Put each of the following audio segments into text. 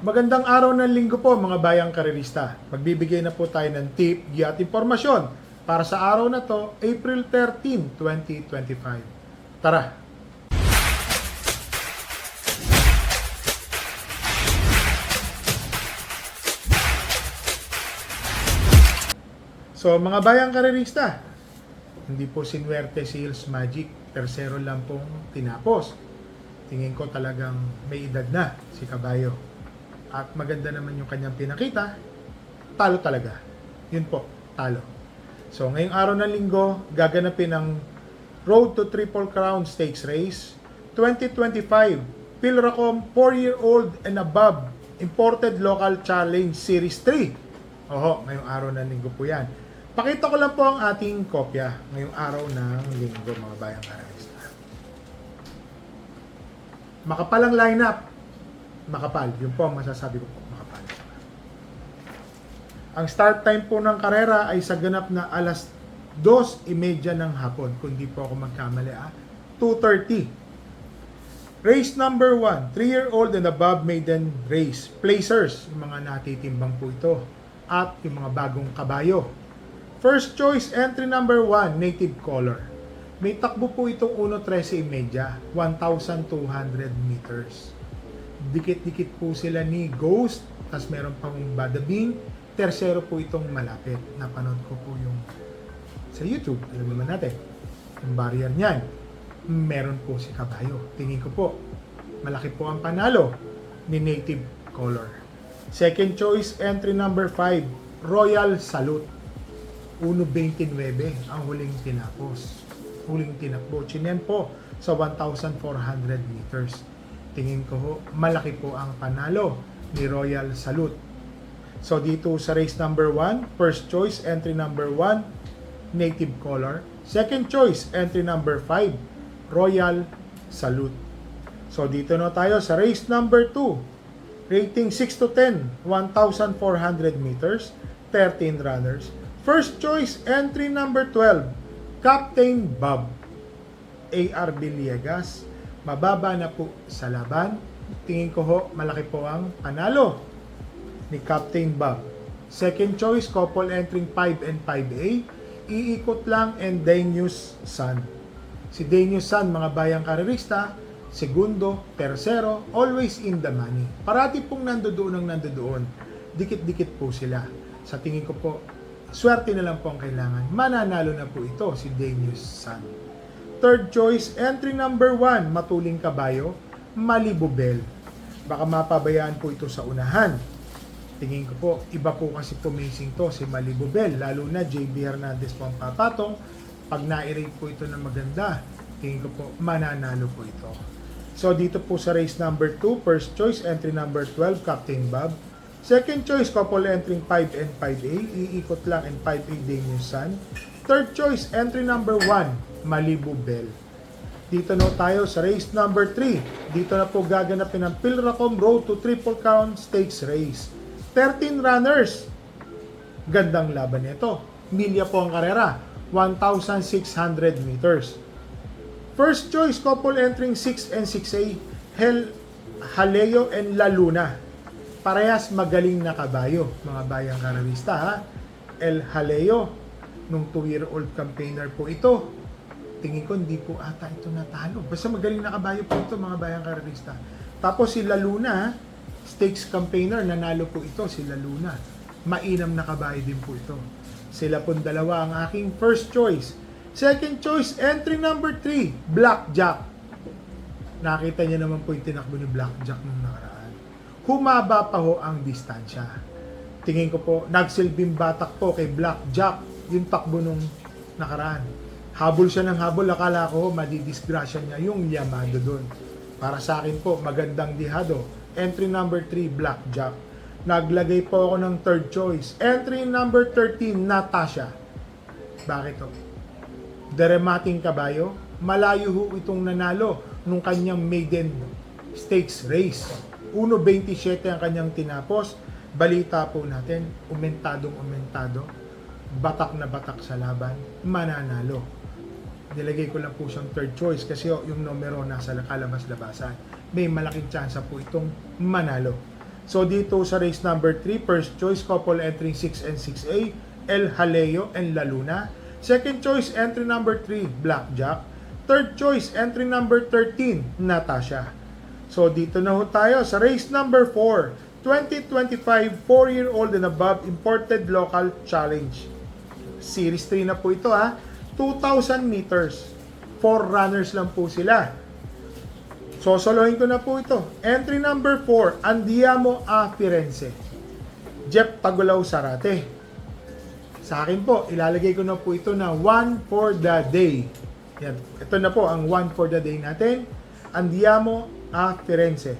Magandang araw ng linggo po mga bayang karerista. Magbibigay na po tayo ng tip, giya at impormasyon para sa araw na to, April 13, 2025. Tara! So mga bayang karerista, hindi po sinwerte si Hills Magic, tersero lang pong tinapos. Tingin ko talagang may edad na si Kabayo. At maganda naman yung kanyang pinakita, talo talaga. Yun po, talo. So ngayong araw ng linggo, gaganapin ang Road to Triple Crown Stakes Race 2025 Pilracom 4-year-old and above Imported Local Challenge Series 3. Oho, ngayong araw ng linggo po yan. Pakita ko lang po ang ating kopya ngayong araw ng linggo mga bayang karerista. Makapal ang lineup. Makapal. Yun po ang masasabi ko po. Makapal. Ang start time po ng karera ay sa ganap na alas 2:30 ng hapon. Kung di po ako magkamali, 2:30. Race number 1, 3-year-old and above maiden race. Placers, yung mga natitimbang po ito. At yung mga bagong kabayo. First choice, entry number 1, native color. May takbo po itong 1:13.30, 1,200 meters. Dikit-dikit po sila ni Ghost, tas meron pang Badabing. Tersero po itong malapit. Napanood ko po yung sa YouTube. Alam naman natin, yung barrier niyan. Meron po si Kabayo. Tingin ko po, malaki po ang panalo ni native color. Second choice, entry number 5, Royal Salute. 1.29 ang huling tinapos. Huling tinakbo. Chinen po sa 1,400 meters. Tingin ko ho, malaki po ang panalo ni Royal Salute. So dito sa race number 1, first choice, entry number 1, native color. Second choice, entry number 5, Royal Salute. So dito na tayo sa race number 2, rating 6 to 10, 1,400 meters, 13 runners. First choice, entry number 12, Captain Bob. A.R. Villegas. Mababa na po sa laban. Tingin ko ho, malaki po ang panalo ni Captain Bob. Second choice, couple entering 5 and 5A. Iikot lang and Danius Sun. Si Danius Sun, mga bayang karerista, segundo, tersero, always in the money. Parati pong nandoon ang nandoon. Dikit-dikit po sila. Sa tingin ko po, swerte na lang po ang kailangan. Mananalo na po ito si Danius Sun. Third choice, entry number 1, Matuling Kabayo, Malibu Bell. Baka mapabayaan po ito sa unahan. Tingin ko po, iba po kasi pumacing to si Malibu Bell, lalo na JB Hernandez po ang papatong. Pag na-rate po ito na maganda, tingin ko po, mananalo po ito. So dito po sa race number 2, first choice, entry number 12, Captain Bob. Second choice, couple entering 5 and 5A, iikot lang and 5A Daniel Sun. Third choice, entry number 1, Malibu Bell. Dito na tayo sa race number 3. Dito na po gaganapin ang Pilracom Road to Triple Crown Stakes Race. 13 runners. Gandang laban nito. Milya po ang karera. 1,600 meters. First choice, couple entering 6 and 6A, Haleo and La Luna. Parehas magaling na kabayo, mga bayang karerista ha. El Haleo, nung 2-year-old campaigner po ito. Tingin ko hindi po ata ito natalo. Basta magaling na kabayo po ito, mga bayang karerista. Tapos si La Luna, stakes campaigner, nanalo po ito si La Luna. Mainam na kabayo din po ito. Sila po dalawa ang aking first choice. Second choice, entry number 3, Blackjack. Nakita niyo naman po yung tinakbo ni Blackjack nung nakaraan. Humaba pa ho ang distansya. Tingin ko po, nagsilbing batak po kay Blackjack yung takbo nung nakaraan. Habol siya ng habol, akala ko madidisgrasya niya yung Yamado doon. Para sa akin po, magandang dihado. Entry number 3, Blackjack. Naglagay po ako ng third choice. Entry number 13, Natasha. Bakit to? Deremating kabayo. Malayo ho itong nanalo nung kanyang maiden stakes race. 1.27 ang kanyang tinapos. Balita po natin, umentado. Batak na batak sa laban, mananalo. Nilagay ko lang po siyang third choice kasi yung numero nasa kalabas-labasan. May malaking tsansa po itong manalo. So dito sa race number 3, first choice, couple entering 6 and 6A, El Jaleo and La Luna. Second choice, entry number 3, Blackjack. Third choice, entry number 13, Natasha. So dito na ho tayo sa race number 4, 2025 4-year-old and above imported local challenge. Series 3 na po ito ha. 2,000 meters. 4 runners lang po sila. Sosolohin ko na po ito. Entry number 4, Andiamo a Firenze. Jeff Tagulaw Sarate. Sa akin po, ilalagay ko na po ito na 1 for the day. Yan. Ito na po ang 1 for the day natin. Andiamo a Firenze.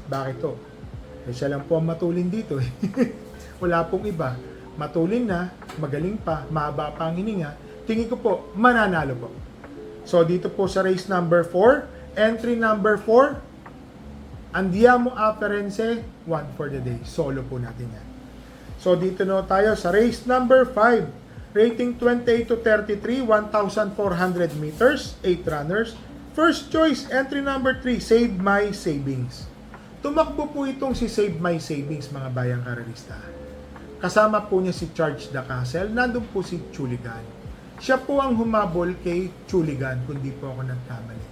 Bakit to? Eh, siya lang po ang matulin dito. Wala pong iba. Matulin na, magaling pa, mahaba pa ang hininga. Tingin ko po, mananalo po. So dito po sa race number 4, entry number 4, Andiamo a Firenze, 1 for the day. Solo po natin yan. So dito na tayo sa race number 5, rating 28 to 33, 1,400 meters, 8 runners. First choice, entry number 3, Save My Savings. Tumakbo po itong si Save My Savings, mga bayang karalista. Kasama po niya si Charge the Castle, nandun po si Chuligan. Siya po ang humabol kay Chuligan, kundi po ako nagkamali.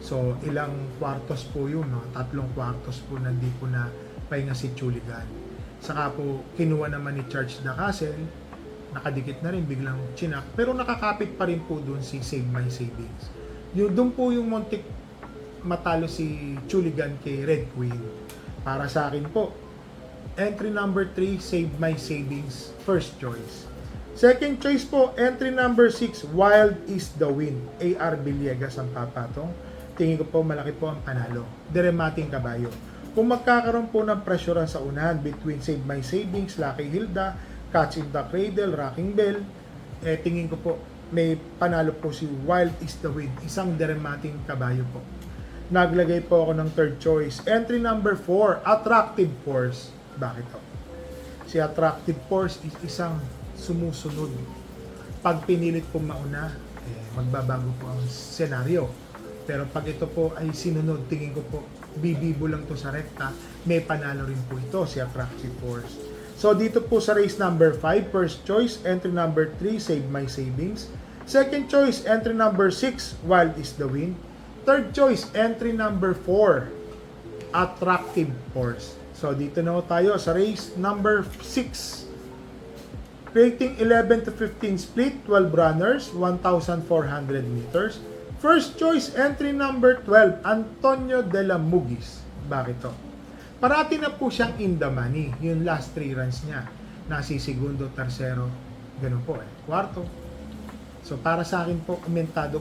So, ilang kwartos po yun, no? 3 kwartos po nandi po na pahinga si Chuligan. Saka po, kinuha naman ni Charge the Castle, nakadikit na rin, biglang chinak, pero nakakapit pa rin po dun si Save My Savings. Doon po yung muntik matalo si Chuligan kay Red Queen. Para sa akin po, entry number 3, Save My Savings, first choice. Second choice po, entry number 6, Wild is the Wind. A.R. Villegas ang papatong. Tingin ko po malaki po ang panalo. Deremating kabayo. Kung magkakaroon po ng pressure sa unahan between Save My Savings, Lucky Hilda, Catch in the Cradle, Rocking Bell, tingin ko po may panalo po si Wild is the Wind. Isang deremating kabayo po. Naglagay po ako ng third choice. Entry number 4, Attractive Force. Bakit to? Si Attractive Force is isang sumusunod. Pag pinilit po mauna, magbabago po ang senaryo. Pero pag ito po ay sinunod, tingin ko po, bibibo lang to sa rekta, may panalo rin po ito, si Attractive Force. So dito po sa race number 5, first choice, entry number 3, Save My Savings. Second choice, entry number 6, Wild is the Wind. Third choice, entry number 4, Attractive Force. So dito na tayo sa race number 6. Rating 11 to 15 split, 12 runners, 1,400 meters. First choice, entry number 12, Antonio de la Mugis. Bakit to? Parati na po siyang in the money. Yung last 3 runs niya. Nasi segundo, tersero, ganun po kwarto. So para sa akin po, umentado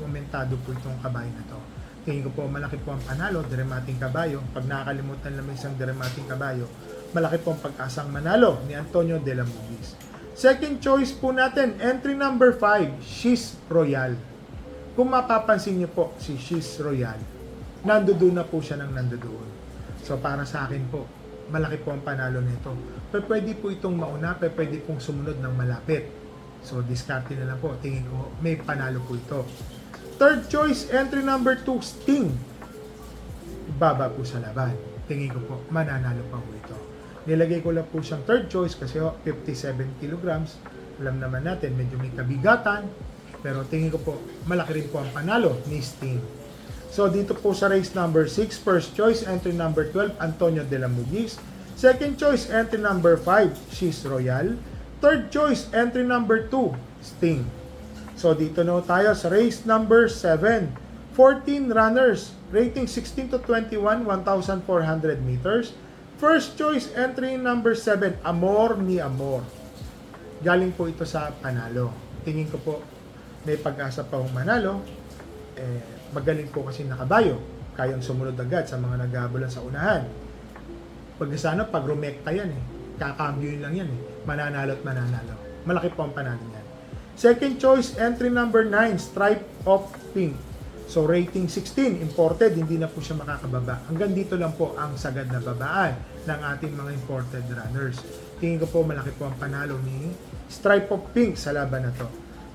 po itong kabayo na to. Tingin ko po malaki po ang panalo, deremating kabayo. Pag nakakalimutan naman isang deremating kabayo, malaki po ang pag-asang manalo ni Antonio de la Mugis. Second choice po natin, entry number 5, She's Royal. Kung mapapansin niyo po si She's Royal, nandoon na po siya ng nandoon. So para sa akin po, malaki po ang panalo nito. Pero pwede po itong mauna, pero pwede pong sumunod ng malapit. So diskarte na lang po, tingin ko may panalo po ito. Third choice, entry number 2, Sting. Baba po sa laban. Tingin ko po, mananalo pa po ito. Nilagay ko lang po siyang third choice kasi 57 kilograms. Alam naman natin, medyo may kabigatan. Pero tingin ko po, malaki rin po ang panalo ni Sting. So dito po sa race number 6, first choice, entry number 12, Antonio de la Mugis. Second choice, entry number 5, She's Royal. Third choice, entry number 2, Sting. So dito na tayo sa race number 7. 14 runners, rating 16 to 21, 1,400 meters. First choice, entry number 7, Amor ni Amor. Galing po ito sa panalo. Tingin ko po, may pag-asa pa hong manalo. Magaling po kasi nakabayo. Kayang sumunod agad sa mga naghabulan sa unahan. Pag rumekta yan kakambyo lang yan mananalo at mananalo. Malaki po ang panalo niyan. Second choice, entry number 9, Stripe of Pink. So rating 16, imported, hindi na po siya makakababa. Hanggang dito lang po ang sagad na babaan ng ating mga imported runners. Tingin ko po malaki po ang panalo ni Stripe of Pink sa laban na to.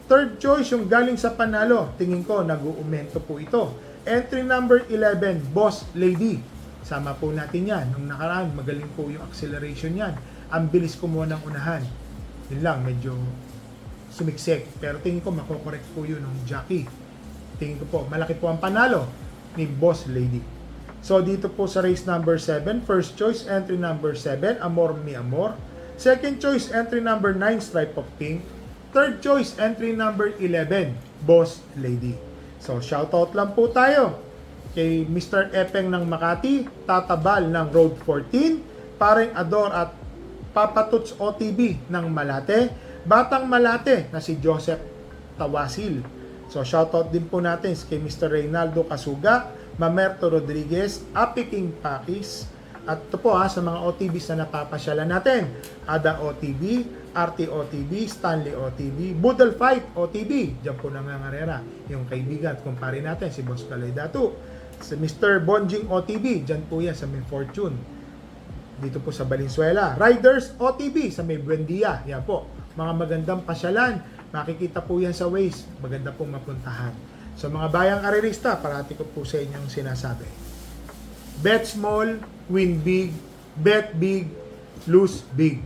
Third choice, yung galing sa panalo, tingin ko nag-uumento po ito. Entry number 11, Boss Lady. Sama po natin yan. Nung nakaraan, magaling po yung acceleration yan. Ang bilis kumuha ng unahan. Yun lang, medyo sumiksik. Pero tingin ko, makokorekt po yun ng jockey. Tingin ko po, malaki po ang panalo ni Boss Lady. So, dito po sa race number 7, first choice, entry number 7, Amor Mi Amor. Second choice, entry number 9, Stripe of Pink. Third choice, entry number 11, Boss Lady. So, shoutout lang po tayo kay Mr. Epeng ng Makati, Tatabal ng Road 14, Paring Ador at Papa Tuts OTB ng Malate, Batang Malate na si Joseph Tawasil. So, shoutout din po natin kay Mr. Reynaldo Kasuga, Mamerto Rodriguez, Api King Pakis, at ito po sa mga OTBs na napapasyalan natin. Ada OTB, RT OTB, Stanley OTB, Budal Fight OTB, dyan po nangangarera yung kaibigan at kumpare natin si Boss Kalay Datu. Si Mr. Bonjing OTB, dyan po yan sa May Fortune, dito po sa Valenzuela. Riders OTB sa May Buendia, yan po, mga magandang pasyalan, makikita po yan sa Waze, maganda pong mapuntahan. So mga bayang karerista, parati ko po sa inyong sinasabi. Bet small, win big, bet big, lose big.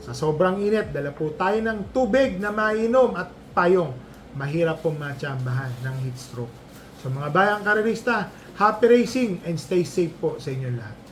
Sa sobrang init, dala po tayo ng tubig na mainom at payong. Mahirap pong matsambahan ng heat stroke. So mga bayang karerista, happy racing and stay safe po sa inyo lahat.